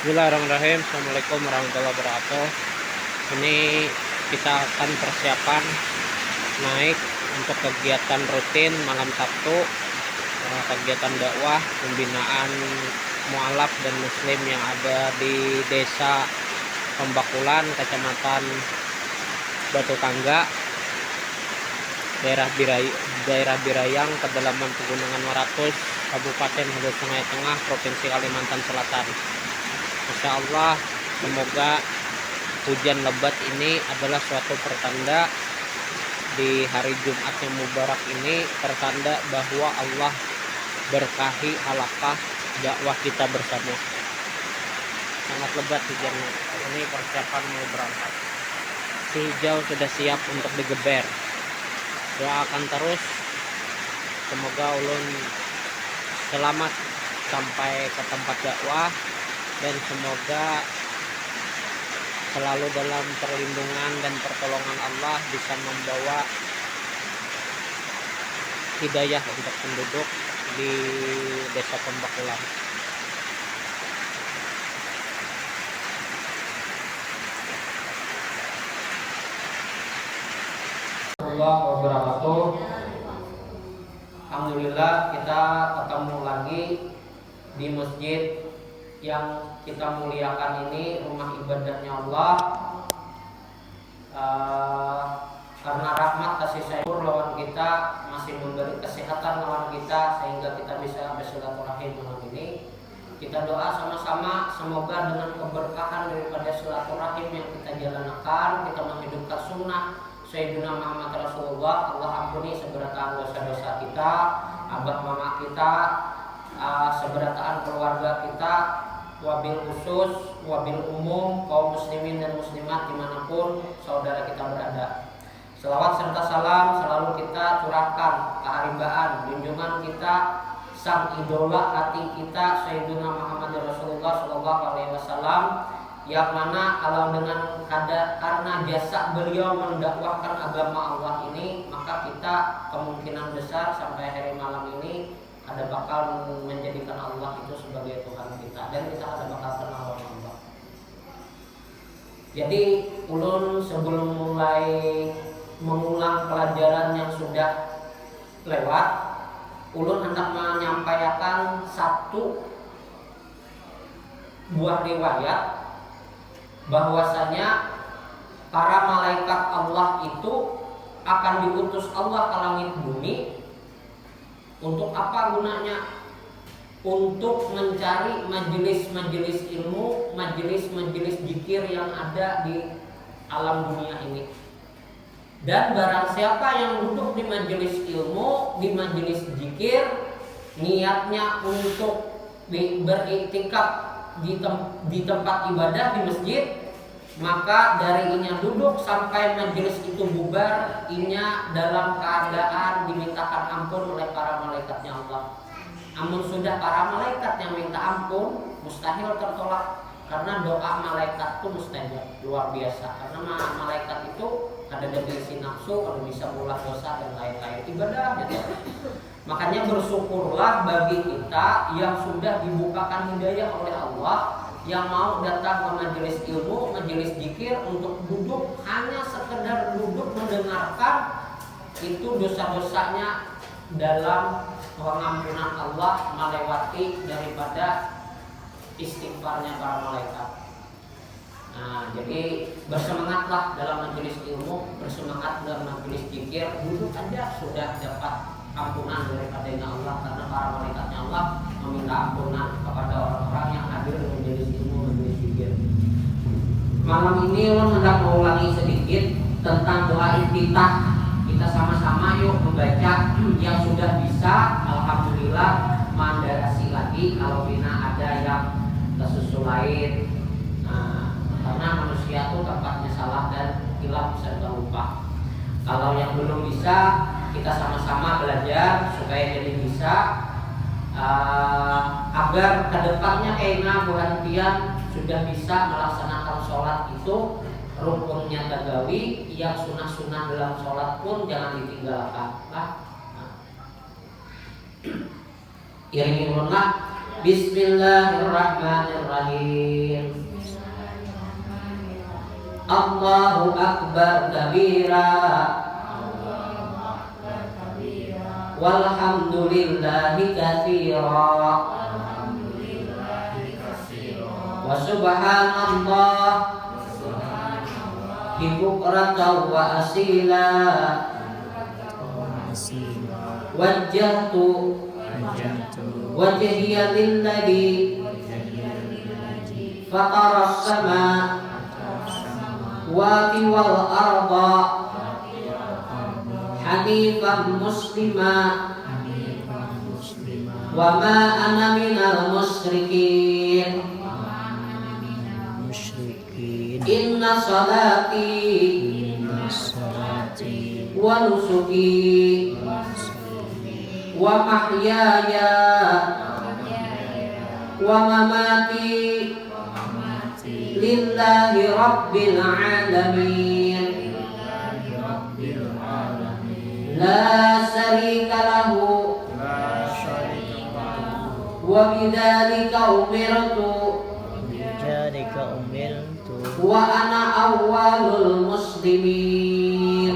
Bismillahirrahmanirrahim. Assalamualaikum warahmatullahi wabarakatuh. Ini kita akan persiapan naik untuk kegiatan rutin malam Sabtu, kegiatan dakwah pembinaan mualaf dan muslim yang ada di Desa Pembakulan, Kecamatan Batu Tangga, daerah Birayang, kedalaman Pegunungan 200, Kabupaten Hulu Sungai Tengah, Provinsi Kalimantan Selatan. Masya Allah, semoga hujan lebat ini adalah suatu pertanda di hari Jumat yang mubarak ini, pertanda bahwa Allah berkahi halaqah dakwah kita bersama. Sangat lebat hujannya. Ini persiapan mau berangkat. Si hijau sudah siap untuk digeber. Doakan terus, semoga ulun selamat sampai ke tempat dakwah dan semoga selalu dalam perlindungan dan pertolongan Allah, bisa membawa hidayah untuk penduduk di Desa Pembakulan. Allah wabarakatuh. Alhamdulillah kita ketemu lagi di masjid yang kita muliakan ini, rumah ibadahnya Allah. Karena rahmat kasih sayang lawan kita masih memberi kesehatan lawan kita sehingga kita bisa bersilaturahim malam ini. Kita doa sama-sama semoga dengan keberkahan daripada silaturahim yang kita jalankan, kita menghidupkan sunnah Sayyidina Muhammad Rasulullah. Allah ampuni seberataan dosa-dosa kita, abah mama kita, seberataan keluarga kita, wabil khusus, wabil umum, kaum muslimin dan muslimat dimanapun saudara kita berada. Selawat serta salam selalu kita curahkan keharibaan junjungan kita, sang idola hati kita Sayyidina Muhammad Rasulullah Sallallahu Alaihi Wasallam, yang mana kalau dengan karena jasa beliau mendakwahkan agama Allah ini, maka kita kemungkinan besar sampai hari malam ini ada bakal menjadikan Allah itu sebagai Tuhan kita, dan kita ada bakal kenal Allah. Jadi ulun sebelum mulai mengulang pelajaran yang sudah lewat, ulun hendak menyampaikan satu buah riwayat bahwasanya para malaikat Allah itu akan diutus Allah ke langit bumi. Untuk apa gunanya? Untuk mencari majelis-majelis ilmu, majelis-majelis zikir yang ada di alam dunia ini. Dan barang siapa yang duduk di majelis ilmu, di majelis zikir, niatnya untuk beriktikaf di tempat ibadah di masjid, maka dari inya duduk sampai majelis itu bubar, inya dalam keadaan dimintakan ampun oleh para malaikatnya Allah. Amun sudah para malaikat yang minta ampun, mustahil tertolak, karena doa malaikat itu mustahil, luar biasa. Karena malaikat itu ada definisi nafsu, kalau bisa mulah dosa dan lain-lain, ibadah gitu. Makanya bersyukurlah bagi kita yang sudah dibukakan hidayah oleh Allah, yang mau datang ke majelis ilmu, majelis zikir untuk duduk, hanya sekedar duduk mendengarkan, itu dosa-dosanya dalam pengampunan Allah melewati daripada istighfarnya para malaikat. Nah, jadi bersemangatlah dalam majelis ilmu, bersemangat dalam majelis zikir, duduk aja sudah dapat ampunan daripada Allah, karena para malaikatnya Allah meminta ampunan kepada orang-orang yang hadir di majelis ilmu, majelis zikir. Malam ini ulun hendak mengulangi sedikit tentang doa iftitah. Kita sama-sama yuk membaca, yang sudah bisa alhamdulillah mandarasi lagi, kalau bina ada yang tersusul lain. Nah, karena manusia itu tempatnya salah dan hilaf serta lupa. Kalau yang belum bisa, kita sama-sama belajar supaya jadi bisa, agar kedepannya kayaknya bulan sudah bisa melaksanakan sholat itu rukunnya tagawi, yang sunah-sunah dalam sholat pun jangan ditinggalkan. Iringi ulunlah Bismillahirrahmanirrahim. Allahu akbar kabira. Walhamdulillahi katsira. Wa subhanallah bukratan wa asila. Wajjahtu wajhiya lilladzi faqara as-samawati wal arda hanifan muslima wa ma ana minal musyrikin. Inna salati wa nusuki wa mahyaya wa mamati lillahi rabbil alamin. La syarika lahu wa bidzalika umirtu wa ana awwalul muslimin.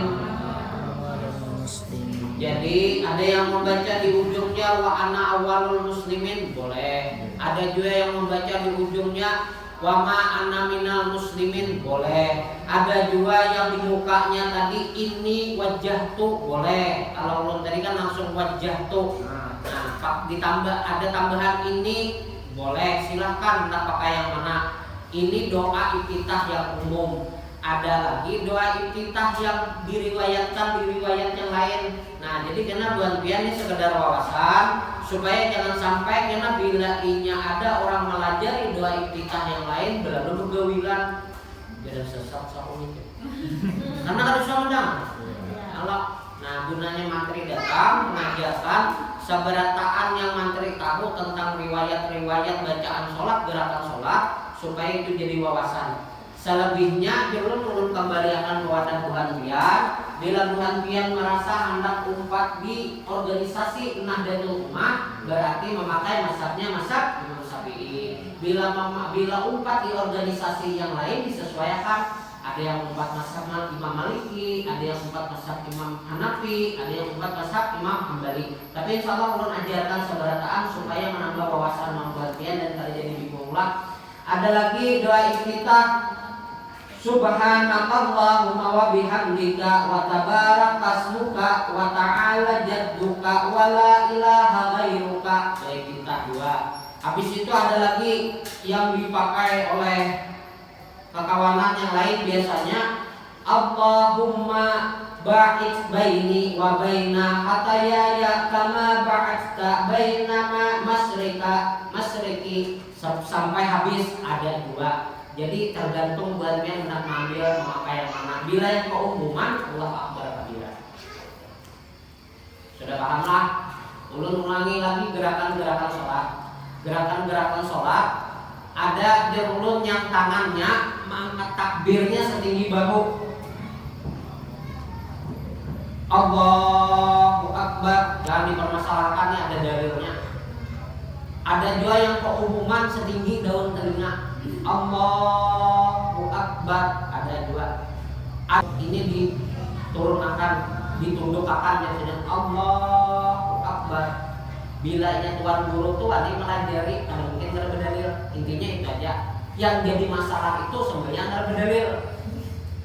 Jadi ada yang membaca di ujungnya wa ana awwalul muslimin boleh. Ada juga yang membaca di ujungnya wa ma ana minal muslimin boleh. Ada juga yang di mukanya tadi ini wajjahtu boleh. Kalau ulun tadi kan langsung wajjahtu. Nah, ditambah ada tambahan ini boleh. Silahkan entah pakai yang mana. Ini doa iftitah yang umum. Ada lagi doa iftitah yang diriwayatkan di riwayat yang lain. Nah, jadi karena buat pian ini sekedar wawasan supaya jangan sampai karena bila inya ada orang melajari doa iftitah yang lain berlalu bergawilan jadi sesat sama itu. Karena harus sama Allah. Nah, gunanya mantri datang mengajarkan sabarataan yang mantri tahu tentang riwayat-riwayat bacaan sholat, gerakan sholat supaya itu jadi wawasan. Selebihnya ulun kembali akan kepada Tuhan pian. Bila Tuhan pian merasa hendak umpat di organisasi Nahdlatul Ummah berarti memakai mazhabnya mazhab Imam Syafi'i. Bila umpat di organisasi yang lain disesuaikan. Ada yang umpat mazhab Imam Maliki, ada yang umpat mazhab Imam Hanafi, ada yang umpat mazhab Imam Hambali. Tapi insya Allah ulun ajarkan seberataan supaya menambah wawasan membuat pian dan tidak jadi bingung. Ada lagi doa iftitah. Subhanakallahumma wa bihamdika wa tabarak tasmuka wa ta'ala jadduka wa la ilaha ghairuka. Doa iftitah dua. Habis itu ada lagi yang dipakai oleh kawanan yang lain biasanya Allahumma ba'id baini wa baina hatayaya kama ba'adta baina masriki sampai habis ada dua. Jadi tergantung buat yang hendak mengambil memakai yang mana. Bila yang keumuman Allah akbar kabira. Sudah pahamlah. Ulun ulangi lagi gerakan-gerakan sholat. Gerakan-gerakan sholat ada di ulun yang tangannya mengangkat takbirnya setinggi bahu. Allahu akbar. Jangan dipermasalahkannya, ada dalilnya. Ada juga yang keumuman setinggi daun telinga. Allahu akbar. Ada dua. Ini diturunkan, ditundukkan yang sedang Allahu akbar. Bila tuan guru tuh ada melajari, kalau mungkin nggak berdalil. Intinya itu aja. Yang jadi masalah itu sebenarnya nggak berdalil.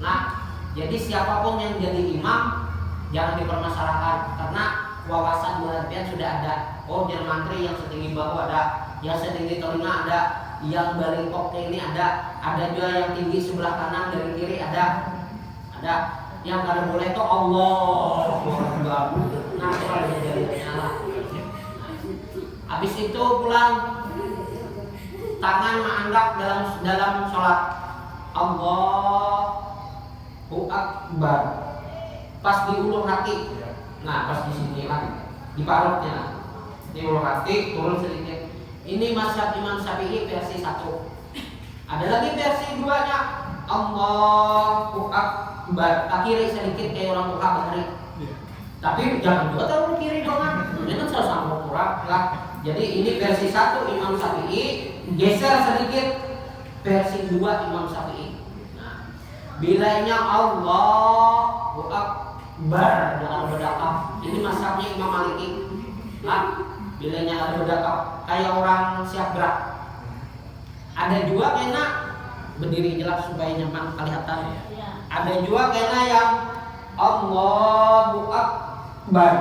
Nah, jadi siapapun yang jadi imam jangan dipermasalahkan karena wawasan muridnya sudah ada. Oh, yang mantri yang setinggi bahu ada, yang setinggi telinga ada, yang baling koknya ini ada juga yang tinggi sebelah kanan dari kiri ada. Yang kada boleh itu Allah. Nah, itu ada dalilnya lah. Habis itu pulang tangan menganggap dalam sholat Allahu akbar. Pas di ulu hati. Nah, pas di sini lah, di parutnya. Di ulu hati turun sedikit. Ini mazhab Imam Syafi'i versi 1. Ada lagi versi 2-nya. Allahu akbar. Ke kiri sedikit kayak orang buka bahari. Tapi jangan juga terlalu kiri doang. Ini kan sama kurang lah. Jadi ini versi 1 Imam Syafi'i, geser sedikit versi 2 Imam Syafi'i. Nah, bilanya Allahu Akbar dalam berdakap. Ini mazhabnya Imam Maliki. Nah, bilanya ada berdakap kayak orang siap gerak. Ada juga kena berdiri jelas supaya nyaman kelihatan. Ada juga kena yang Allahu Akbar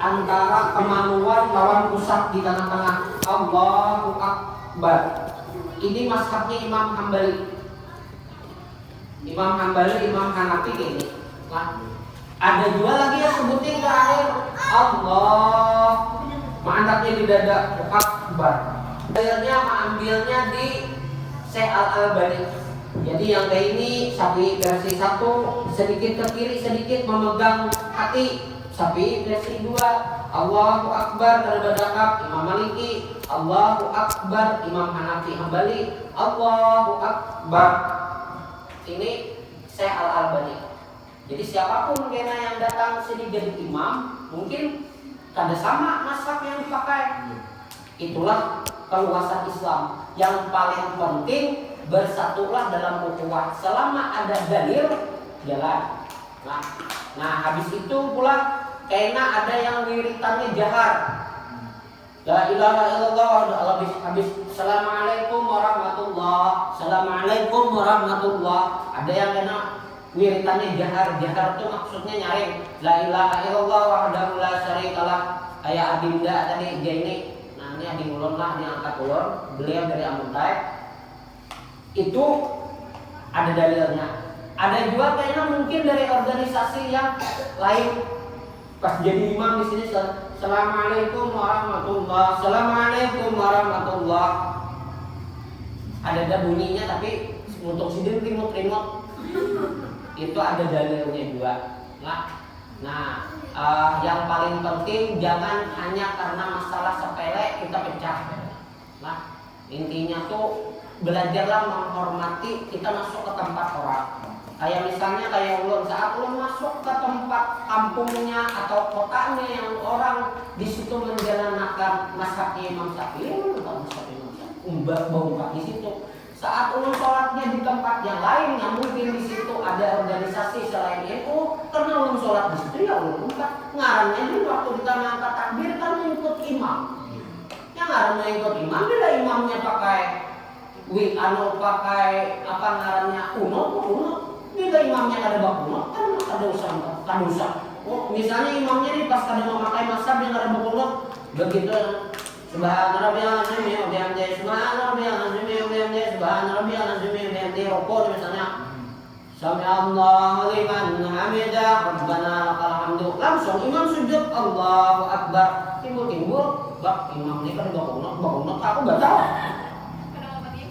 antara kemaluan lawan pusat di tengah-tengah. Allahu Akbar. Ini mazhabnya Imam Hambali. Imam Hambali, Imam Hanafi ini. Nah, ada juga lagi yang sebutin terakhir Allah mengangkatnya di dada Akbar. Akhirnya mengambilnya di Syekh Al-Albani. Jadi yang kayak ini Syafi'i versi 1 sedikit ke kiri sedikit memegang hati. Syafi'i versi 2 Allahu Akbar dari berdakap Imam Maliki. Allahu Akbar Imam Hanafi Hambali. Allahu Akbar ini Syekh Al-Albani. Jadi siapapun kena yang datang sini jadi imam mungkin kada sama mazhab yang dipakai. Itulah keluasan Islam. Yang paling penting bersatulah dalam ukhuwah. Selama ada dalil jalan. Nah habis itu pula kena ada yang wiritannya jahar. La ilaha illallah habis assalamualaikum warahmatullah. Assalamualaikum warahmatullah. Ada yang kena wiritannya jahar. Jahar itu maksudnya nyaring. La ilaha illallah wahdahu la syarikalah. Kayak Adinda tadi dia ini. Nah ini Adi Ulun lah, dia angkat ulun. Beliau dari Amuntai. Itu ada dalilnya. Ada juga kayaknya mungkin dari organisasi yang lain. Pas jadi imam di sini assalamualaikum warahmatullah. Assalamualaikum warahmatullah. Ada bunyinya tapi untuk sidin remote itu ada dalilnya juga. Nah, yang paling penting jangan hanya karena masalah sepele kita pecah. Nah, intinya tuh belajarlah menghormati. Kita masuk ke tempat orang. Kayak misalnya kayak ulun, saat ulun masuk ke tempat kampungnya atau kotanya yang orang di situ menjalankan mazhab Imam Syafi'i, umbah di situ. Saat ulun sholatnya di tempat yang lain, yang mungkin di situ ada organisasi selain NU, karena ulun sholat di situ ya ulun buka. Ngarannya ini waktu kita ngangkat takbir kan mengikut imam. Yang ngarannya ikut imam, bila imamnya pakai pakai apa ngarannya kuno. Bila imamnya kada bakunut, kan kada usah. Oh, misalnya imamnya nih pas kada memakai mazhab yang kada bakunut, begitu. Subhana rabbiyal azim wa bihamdihi subhana rabbiyal azim wa bihamdihi subhana rabbiyal azim wa bihamdihi rukun misalnya. Sami Allahu liman hamidah rabbana lakal hamdu. Langsung imam sujud Allahu akbar. Timbul bak imam ini kada bakunut aku batal.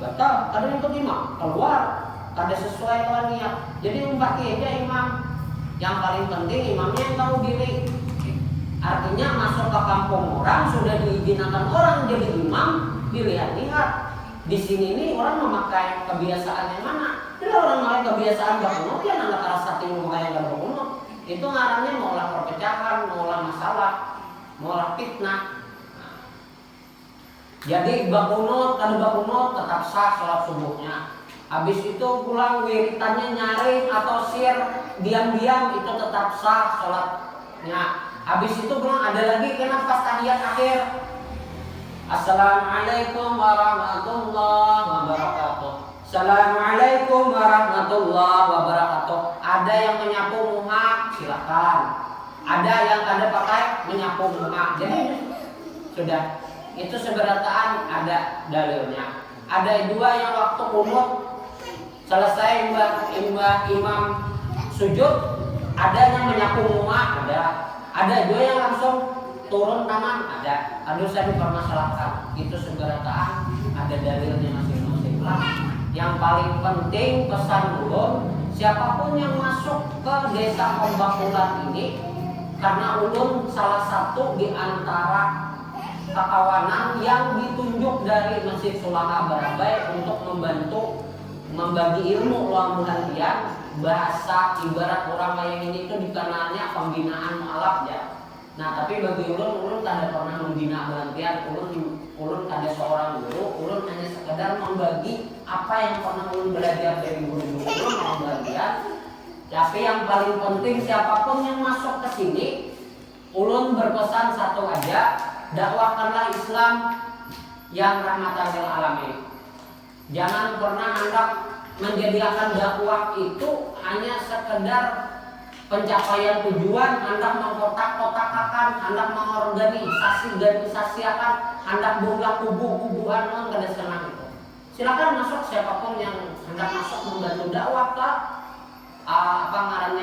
Batal, kada ikut imam, keluar. Kada sesuai dengan niat. Jadi umpati aja imam. Yang paling penting imamnya yang tahu diri. Artinya masuk ke kampung orang sudah diizinkan orang jadi imam, dilihat-lihat. Di sini nih orang memakai kebiasaan yang mana? Bila orang memakai kebiasaan bakunut ya nggak terasa tinggal memakai yang bakunut. Itu ngarannya mengolah perpecahan, mengolah masalah, mengolah fitnah. Jadi bakunut, kada bakunut tetap sah sholat subuhnya. Habis itu pulang wiritannya nyaring atau share diam-diam itu tetap sah sholatnya. Habis itu pulang ada lagi kena pas tahiyat akhir. Assalamualaikum warahmatullahi wabarakatuh. Assalamualaikum warahmatullahi wabarakatuh. Ada yang menyapu muka silakan. Ada yang kada pakai menyapu muka. Jadi sudah itu seberataan ada dalilnya. Ada dua yang waktu umur selesai imam sujud, ada yang menyapu muka, ada juga yang langsung turun tangan, ada. Aduh saya dipermasalahkan. Itu seberataan ada dalilnya masing-masing. Yang paling penting pesan ulun, siapapun yang masuk ke desa Pembakulan ini, karena ulun salah satu di antara kekawanan yang ditunjuk dari Masjid Sulaha Barabai untuk membantu membagi ilmu luang bulantian bahasa ibarat orang lain ini itu dikenalnya pembinaan mualaf ya. Nah tapi bagi ulun tidak pernah menghina berhentian, ulun kada seorang guru, ulun hanya sekedar membagi apa yang pernah ulun belajar dari guru-guru ulun mau berhentian. Tapi yang paling penting siapapun yang masuk ke sini, ulun berpesan satu aja, dakwahkanlah Islam yang rahmatan lil alamin. Jangan pernah anggap menjadikan dakwah itu hanya sekedar pencapaian tujuan, hendak mengkotak-kotakan, hendak mengorganisasiakan, hendak bunga kubu-kubuan, kada senang itu. Silakan masuk siapapun yang hendak masuk membantu dakwah ke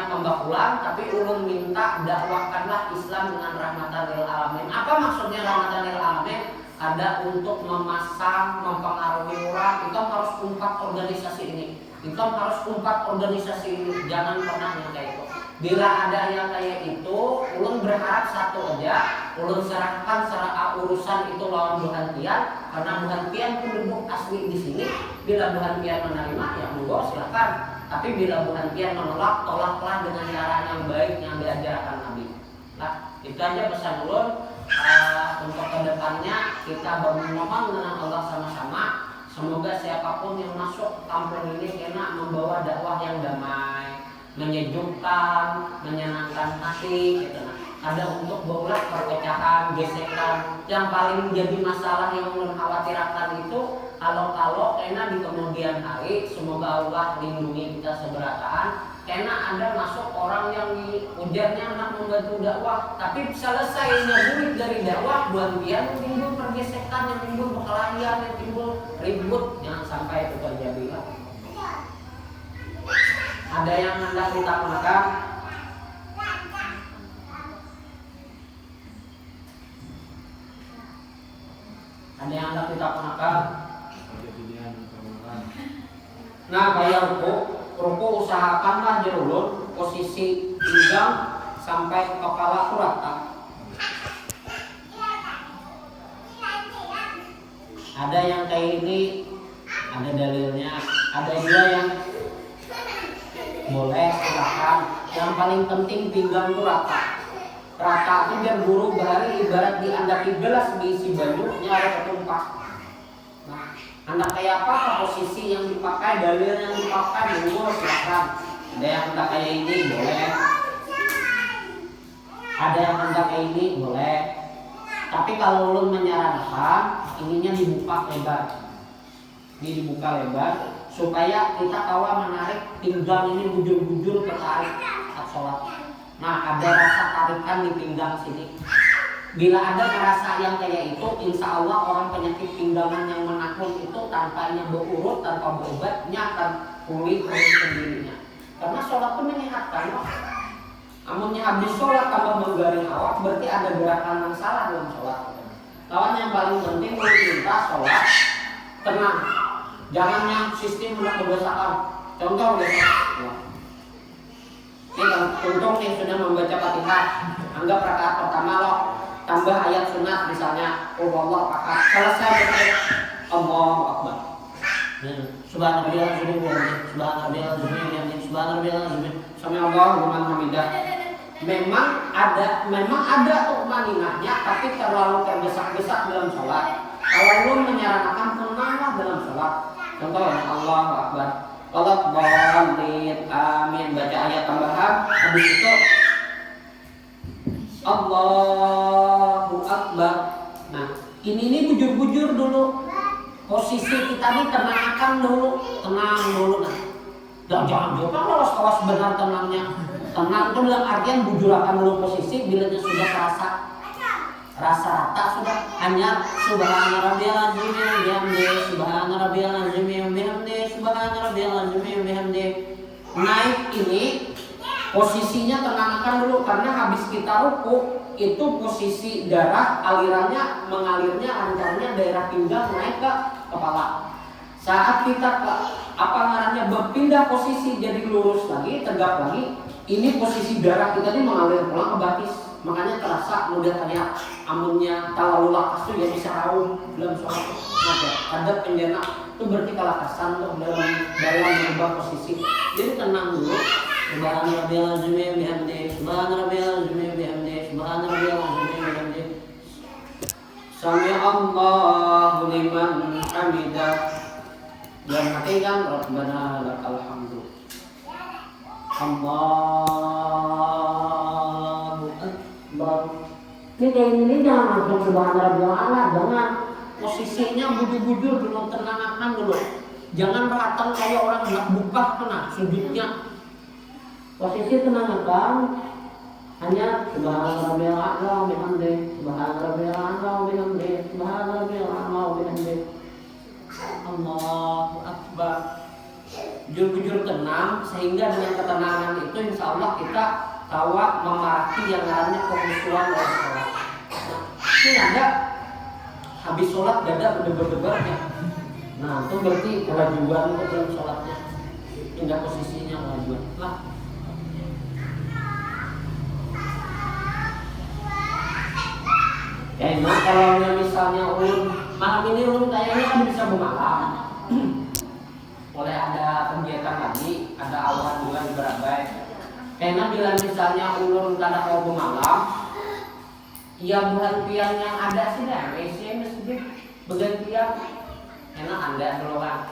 pembakulan, tapi ulun minta dakwahkanlah Islam dengan rahmatan lil alamin. Apa maksudnya rahmatan lil alamin? Ada untuk memasang, mempengaruhi orang, itu harus umpat organisasi ini. Itu harus umpat organisasi ini. Jangan pernah yang kayak itu. Bila ada yang kayak itu, ulun berharap satu aja, ulun serahkan urusan itu lawan Buhantian, karena Buhantian penduduk asli di sini. Bila Buhantian menerima, ya monggo silakan. Tapi bila Buhantian menolak, tolaklah dengan cara yang baik yang diajarkan Nabi. Nah, itu aja pesan ulun. Untuk kedepannya kita bermohon dengan Allah sama-sama. Semoga siapapun yang masuk kampung ini kena membawa dakwah yang damai, menyejukkan, menyenangkan hati, gitu. Ada untuk berulah perpecahan, gesekan. Yang paling jadi masalah yang ulun khawatirkan itu kalau kena di kemudian hari, semoga Allah lindungi kita seberataan. Karena ada masuk orang yang ujarnya anak membantu dakwah, tapi selesainya bulik dari dakwah, buantian yang timbul pergesekan, yang timbul perkelahian, yang timbul ribut, jangan sampai itu terjadi lah. Ada yang hendak ditanyakan? Ada yang hendak ditanyakan? Nah, kayak ruku usahakanlah jerulun posisi pinggang sampai kepala rata. Ada yang kayak ini, ada dalilnya. Ada juga yang boleh silakan. Yang paling penting pinggang itu rata. Rata itu biar guru bahari ibarat diandaki gelas diisi banyu, nyari ketumpah. Hendak kayak apa posisi yang dipakai, dalil yang dipakai, dulu silakan. Ada yang hendak kayak ini boleh. Ada yang hendak kayak ini boleh. Tapi kalau ulun menyarankan, ininya dibuka lebar. Ini dibuka lebar supaya kita kawa menarik pinggang ini bujur-bujur tertarik saat sholat. Nah, ada rasa tarikan di pinggang sini. Bila ada rasa yang kayak itu, insya Allah orang penyakit pinggangan yang menakut itu tanpanya berurut, tanpa berobatnya akan pulih sendirinya. Karena sholat itu menyehatkan. Amunnya habis sholat tambah menggaring awak, berarti ada gerakan yang salah dalam sholat. Kawan yang paling penting minta sholat tenang. Jangan yang sistem untuk kebiasaan. Contoh contoh yang sudah membaca Fatihah, anggap rakaat pertama loh. Tambah ayat sunat misalnya, Allah akbar, selesai berarti Allahu akbar. Subhanallah, sami Allah liman hamidah. Memang ada tukmaninahnya, tapi terlalu tergesa-gesa dalam sholat. Kalau belum menyarankan tenanglah dalam sholat. Contoh ya, Allahu akbar, Allah boleh amin, baca ayat tambahan, habis itu Allahu Akbar. Nah, ini bujur-bujur dulu. Posisi kita ini tenangkan dulu, tenang dulu. Nah, jangan juga lolos benar tenangnya. Tenang itu dalam artian bujurakan dulu posisi. Bila sudah rasa rata sudah hanya Subhana rabbiyal azim wa bihamdihi, Subhana rabbiyal azim wa bihamdihi, Subhana rabbiyal azim wa bihamdihi. Naik ini posisinya tenangkan dulu, karena habis kita ruku itu posisi darah alirannya mengalirnya lancarnya daerah pinggang naik ke kepala. Saat kita berpindah posisi jadi lurus lagi, tegap lagi, ini posisi darah kita ini mengalir pulang ke batis. Makanya terasa mudah kayak amunnya kalau lakas tuh ya bisa raung dalam sholat. Ada penjana itu berarti kalakasan tuh dalam mengubah posisi. Jadi tenang dulu. Subhana rabbiyal azim bihamdihi. Subhana rabbiyal azim bihamdihi. Subhana rabbiyal azim bihamdihi. Sami Allahu liman hamidah. Dan matikan Rabbana lakal hamdu. Allahu Akbar. Ini kayak ini jangan langsung subhana rabbiyal a'la, jangan. Posisinya bujur-bujur belum tenangkan dulu. Jangan ratang kayak orang hendak buka kena sujudnya. Posisi tenangkan. Hanya subhana rabbiyal a'la wa bihamdihi. Subhana rabbiyal a'la wa bihamdihi. Subhana rabbiyal a'la wa bihamdihi. Allahu Akbar. Bujur-bujur tenang, sehingga dengan ketenangan itu insya Allah kita tawa memaraki yang namanya kekhusyuan dalam sholat. Nah, ini ada habis sholat dada berdebar-debarnya. Nah itu berarti kewajiban itu dalam sholatnya. Pindah posisinya kewajiban. Lah. Ya ini kalau misalnya ulun malam ini ulun kayaknya kan bisa bermalam. Boleh ada kegiatan lagi, ada awan juga di Berabai. Karena bila misalnya ulun kada mau bermalam, ya berhentian yang ada sih dah, isi masjid bergantian. Karena anda dulu kan,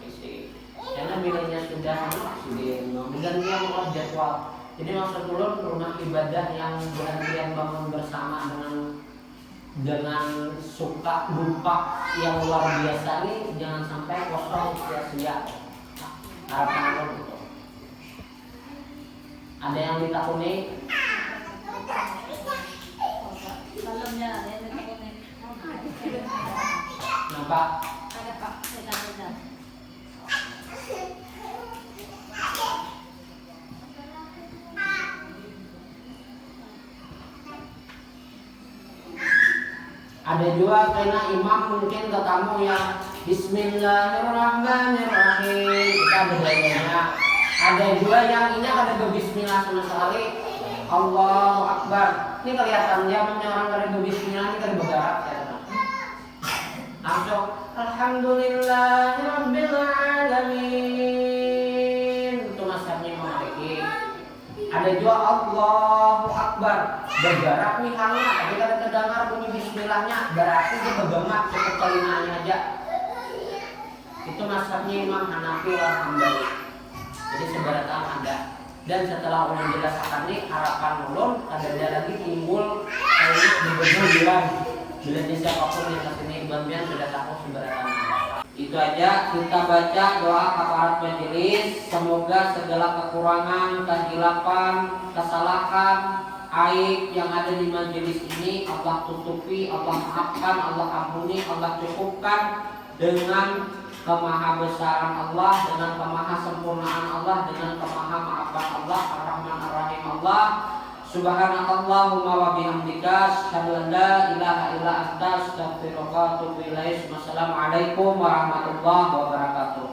isi. Karena bilanya sudah masjid, bergantian mau jadwal. Jadi maksud ulun rumah ibadah yang bergantian bangun bersama dengan suka lupa yang luar biasa ini jangan sampai kosong sia-sia. Harapan ulun itu. Ada yang ditakuni? Kenapa? Ada Pak, saya. Ada juga karena imam mungkin ketamu yang Bismillahirrahmanirrahim, kita bedanya. Ada juga yang ini ada berbismillah sama sekali. Allahu Akbar. Ini kelihatan dia orang dari berbismillah ini dari bergerak ya teman. Langsung Alhamdulillahirabbil alamin. Itu nasabnya Imam Maliki. Ada juga Allahu Akbar. Bergerak nih hangat, tapi kalau terdengar bunyi bismillahnya berarti dia bergemak cukup telinanya aja. Itu nasabnya Imam Hanafi wal Hambali. Jadi sebaratan ada. Dan setelah ulun jelaskan ini harapan ulun ada lagi timbul kalimat berbulan. Bila siapapun yang kesini Bambian sudah tahu sebaratan apa. Itu aja kita baca doa kafarat majelis. Semoga segala kekurangan, kehilapan, kesalahan, aib yang ada di majelis ini Allah tutupi, Allah maafkan, Allah ampuni, Allah cukupkan dengan kemahabesaran Allah, dengan kemahasempurnaan Allah, dengan kemahamaapan Allah, Ar-Rahman Ar-Rahim Allah. Subhanakallahumma wa bihamdika asyhadu an la ilaha illa anta astaghfiruka wa atubu ilaik. Wassalamualaikum warahmatullahi wabarakatuh.